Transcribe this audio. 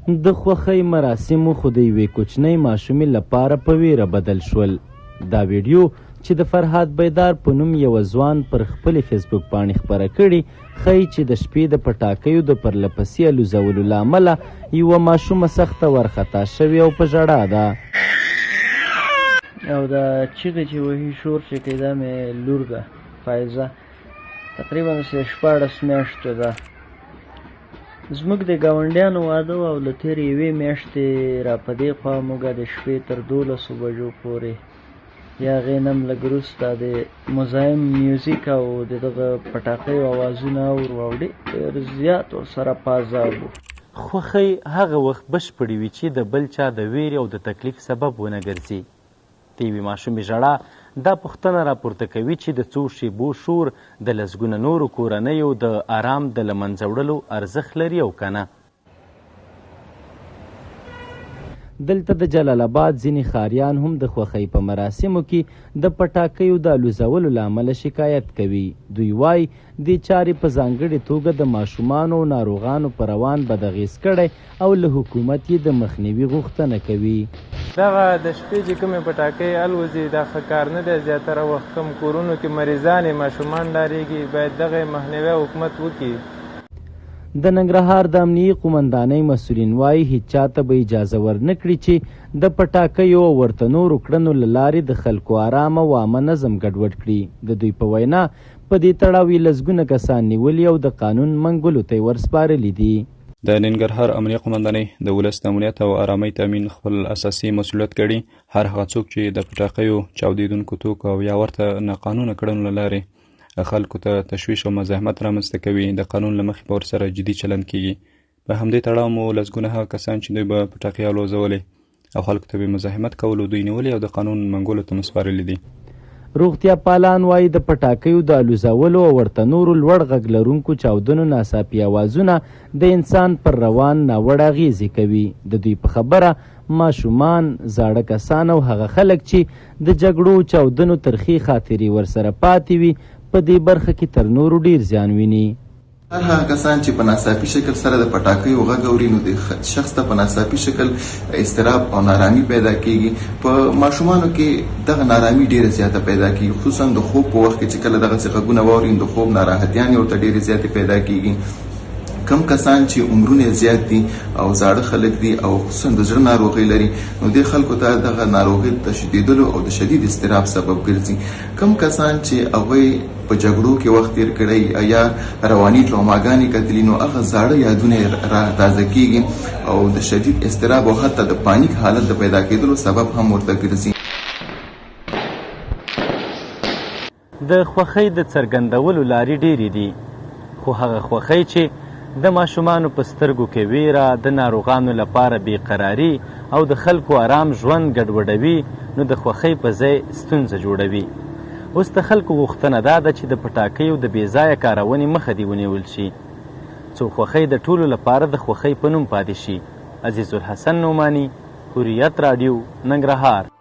د خوښۍ مراسمو خو د یوې کوچنۍ ماشومې لپاره په ویره بدل شول. دا ویډیو چې د فرهاد بیدار په نوم یوه ځوان پر خپلې فیسبوک پاڼې خپره کړې ښیي چې د شپې د پټاکیو د پرلپسې الوزولو له امله یوه ماشومه سخته وارخطا شوې او په ژړا ده. او دا چیغې چې وهي شور چې کوي دا مې لور ده فایزه، تقریبا 14 میاشتو ده. زموږ د ګاونډیانو واده و او له تېرې یوې میاشتې را په دې خوا موږ د شپې تر 12 بجو پورې یا هغې نه هم لږ وروسته د مزاحم میوزیک او د دغه پټاقیو اوازونه اورو او ډېر زیات ورسره پازاب و. خوښۍ هغه وخت بشپړې وي چې د بل چا د ویرې او د تکلیف سبب ونه ګرځي. د یوې ماشومې ژړا دا پوښتنه راپورته کوي چې د څو شیبو شور د لسګونه نورو کورنیو د آرام د له منځه وړلو ارزښت لري او که نه. دلته د جلال آباد ځینې ښاریان هم د خوښۍ په مراسمو کې د پټاکیو د الوزولو له امله شکایت کوي. دوی وایي دې چارې په ځانګړې توګه د ماشومانو او ناروغانو په روان بد اغېز کړی او له حکومت یې د مخنیوي غوښتنه کوي. دغه د شپې چې کومې پټاکۍ الوځي دا ښه کار نه دی. زیاتره وخت کوم کورونو کې مریضان ماشومان ډارېږي، باید دغه مخنیوی حکومت وکړي. د ننګرهار د امنیې قومندانۍ مسؤلین وایي هیڅ چاته به اجازه ورنه کړي چې د پټاکیو او ورته نورو کړنو له لارې د خلکو آرام او عامه نظم ګډوډ کړي. د دوی په وینا په دې تړاو یې لسګونه کسان نیولي او د قانون منګولو ته یې ورسپارلي دي. د ننګرهار امنیه قومندانۍ د ولس د امنیت او آرامۍ تامین خپل اساسي مسؤلیت ګڼي. هر هغه څوک چې د پټاقیو، چاودېدونکو توکو او یا ورته ناقانونه کړنو له لارې خلکو ته تشویش او مزاحمت رامنځته کوي د قانون له مخې به ورسره جدي چلند کیږي. په همدې تړاو مو لسګونه هغه کسان چې دوی به پټاقې الوزولې او خلکو ته به مزاحمت کولو دوی نیولي او د قانون منګولو ته سپارلي دي. روغتیا پالان وایي د پټاکیو د الوزولو او ورته نورو لوړ غږ لرونکو چاودنو ناڅاپي اوازونه د انسان پر روان ناوړه اغېزې کوي. د دوی په خبره ماشومان، زاړه کسان او هغه خلک چې د جګړو چاودنو ترخې خاطرې ورسره پاتې وي په دې برخه کې تر نورو ډیر زیان ویني. هر هغه کسان چې په ناڅاپي شکل سره د پټاکیو غږ اوري نو د شخص ته په ناڅاپي شکل اضطراب او نارامي پیدا کیږي. په ماشومانو کې دغه نارامي ډیره زیاته پیدا کیږي، خصوصا د خوب په وخت کې چې کله دغه غږونه واوري د خوب ناراحتیانې ورته ډیرې زیاتې پیدا کیږي. کم کسان چې عمرونه زیات دي او زاړه خلک دي او خصوصا د زړه ناروغۍ لري نو دې خلکو ته دغه ناروغۍ د شدیدلو او د شدید اضطراب سبب ګرځي. کم کسان چې هغوی په جګړو کې وخت تیر کړی یا رواني ټراوماګانې کتلي نو هغه زاړه یادونه را تازه کیږي او د شدید اضطراب او حتی د پانیک حالت د پیدا کېدلو سبب هم ورته ګرځي. د خوښۍ د څرګندولو لارې ډېرې دي، خو هغه خوښۍ چې د ماشومانو په سترګو کې ویره، د ناروغانو لپاره بېقراري او د خلکو آرام ژوند ګډوډوي نو د خوښۍ په ځای ستونزه جوړوي. اوس د خلکو غوښتنه دا ده چې د پټاکیو د بېځایه کارونې مخه دې ونیول شي څو خوښۍ د ټولو لپاره د خوښۍ په نوم پاتې شي. عزیز الحسن نعماني، حریت راډیو، ننګرهار.